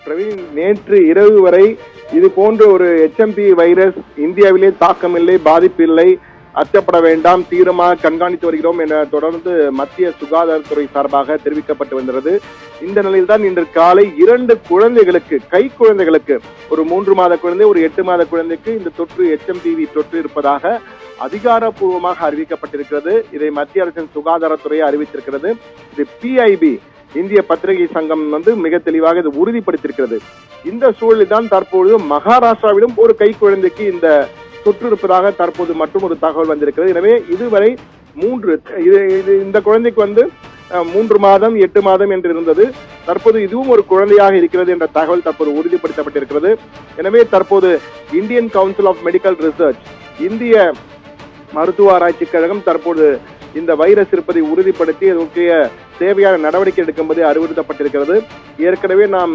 பிரவீன், நேற்று இரவு வரை இது போன்ற ஒரு HMP வைரஸ் இந்தியாவிலே தாக்கமில்லை, பாதிப்பில்லை, அச்சப்பட வேண்டாம், தீவிரமாக கண்காணித்து வருகிறோம் என தொடர்ந்து மத்திய சுகாதாரத்துறை சார்பாக தெரிவிக்கப்பட்டு வந்தது. இந்த நிலையில்தான் இன்று காலை 2 குழந்தைகளுக்கு, கை குழந்தைகளுக்கு, ஒரு 3 மாத குழந்தை, ஒரு 8 மாத குழந்தைக்கு இந்த தொற்று HMPV தொற்று இருப்பதாக அதிகாரப்பூர்வமாக அறிவிக்கப்பட்டிருக்கிறது. இதை மத்திய அரசின் சுகாதாரத்துறை அறிவித்திருக்கிறது. இது PIB இந்திய பத்திரிகை சங்கம் மிக தெளிவாக இது உறுதிப்படுத்தியிருக்கிறது. இந்த சூழலில் தான் தற்போது மகாராஷ்டிராவிலும் ஒரு கை குழந்தைக்கு இந்த தொற்று இருப்பதாக தற்போது மற்றும் ஒரு தகவல் வந்திருக்கிறது. எனவே இதுவரை இந்த குழந்தைக்கு 3 மாதம் 8 மாதம் என்று இருந்தது. தற்போது இதுவும் ஒரு குழந்தையாக இருக்கிறது என்ற தகவல் தற்போது உறுதிப்படுத்தப்பட்டிருக்கிறது. எனவே தற்போது Indian council of medical research, இந்திய மருத்துவ ஆராய்ச்சி கழகம் தற்போது இந்த வைரஸ் இருப்பதை உறுதிப்படுத்தி அதற்கு தேவையான நடவடிக்கை எடுக்கும்படி அறிவுறுத்தப்பட்டிருக்கிறது. ஏற்கனவே நாம்